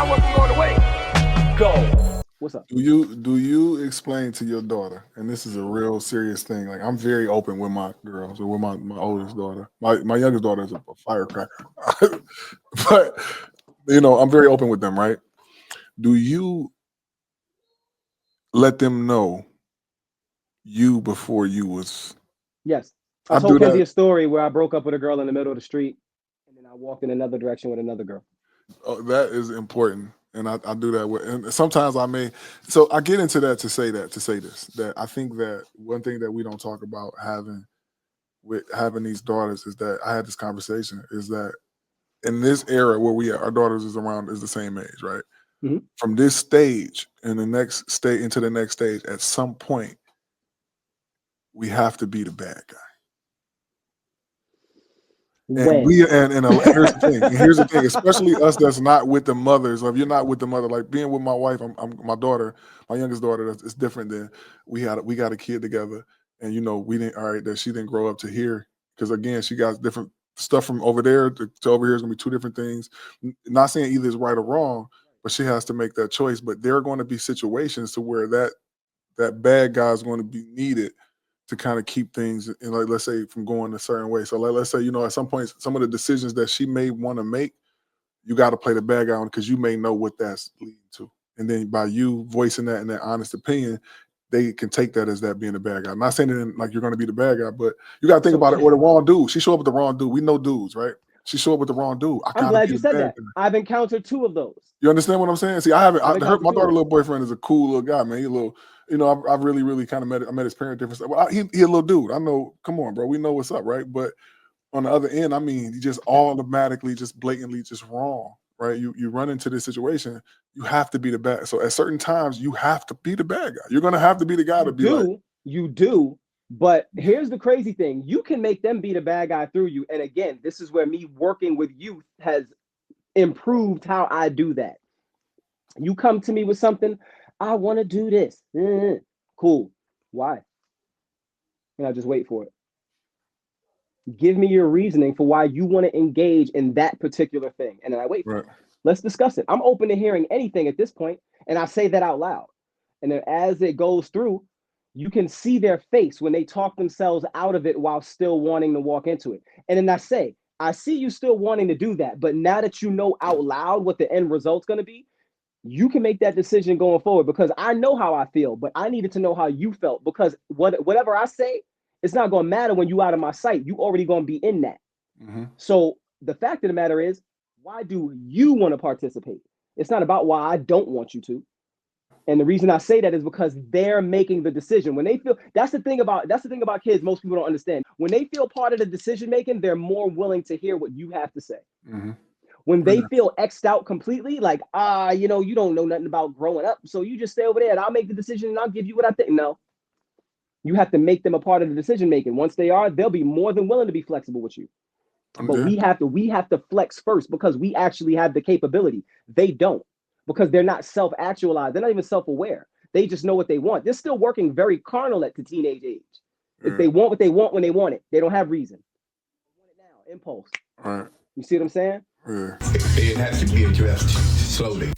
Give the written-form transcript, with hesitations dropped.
I wasn't going away. Go. What's up? Do you explain to your daughter, and this is a real serious thing, like I'm very open with my girls or with my oldest daughter. My youngest daughter is a firecracker. But I'm very open with them, right? Do you let them know you before you was? Yes. I told Kenzie a story where I broke up with a girl in the middle of the street, and then I walked in another direction with another girl. Oh, that is important. And I do that with, and sometimes so I get into that to say this, that I think that one thing that we don't talk about having these daughters is that I had this conversation is that in this era where our daughters is the same age, right? Mm-hmm. From this stage and the next stage into the next stage, at some point, we have to be the bad guy. And here's the thing, especially us that's not with the mothers. If you're not with the mother, like being with my wife, I'm my daughter, my youngest daughter, it's different than we got a kid together, and we didn't that she didn't grow up to here, because again she got different stuff from over there to over here is gonna be two different things. Not saying either is right or wrong, but she has to make that choice. But there are going to be situations to where that bad guy is going to be needed to kind of keep things in, like, let's say, from going a certain way. So let's say, at some point, some of the decisions that she may want to make, you got to play the bad guy on, because you may know what that's leading to. And then by you voicing that and that honest opinion, they can take that as that being the bad guy. I'm not saying that like you're going to be the bad guy, but you got to think about it, or the wrong dude. She showed up with the wrong dude. We know dudes, right? She showed up with the wrong dude. I'm glad you said that. I've encountered two of those. You understand what I'm saying? See, I haven't. My daughter's little boyfriend is a cool little guy, man. He's a little, I've really, really kind of I met his parents different stuff. Well, he a little dude. I know. Come on, bro. We know what's up, right? But on the other end, I mean, he just automatically, just blatantly, just wrong, right? You run into this situation, you have to be the bad. So at certain times, you have to be the bad guy. You're gonna have to be the guy to be like. You do. But here's the crazy thing. You can make them be the bad guy through you. And again, this is where me working with youth has improved how I do that. You come to me with something, I want to do this. Cool. Why? And I just wait for it. Give me your reasoning for why you want to engage in that particular thing. And then I wait for it. Let's discuss it. I'm open to hearing anything at this point, and I say that out loud. And then as it goes through, you can see their face when they talk themselves out of it while still wanting to walk into it. And then I see you still wanting to do that, but now that you know out loud what the end result's going to be, you can make that decision going forward, because I know how I feel, but I needed to know how you felt, because whatever I say, it's not going to matter when you out of my sight. You already going to be in that. Mm-hmm. So the fact of the matter is, why do you want to participate? It's not about why I don't want you to. And the reason I say that is because they're making the decision. When they feel, that's the thing about kids most people don't understand. When they feel part of the decision making, they're more willing to hear what you have to say. Mm-hmm. When they feel X'd out completely, like, you don't know nothing about growing up, so you just stay over there and I'll make the decision and I'll give you what I think. No. You have to make them a part of the decision making. Once they are, they'll be more than willing to be flexible with you. But we have to flex first, because we actually have the capability. They don't, because they're not self-actualized. They're not even self-aware. They just know what they want. They're still working very carnal at the teenage age. If they want what they want when they want it, they don't have reason. They want it now, impulse. You see what I'm saying? It has to be addressed slowly.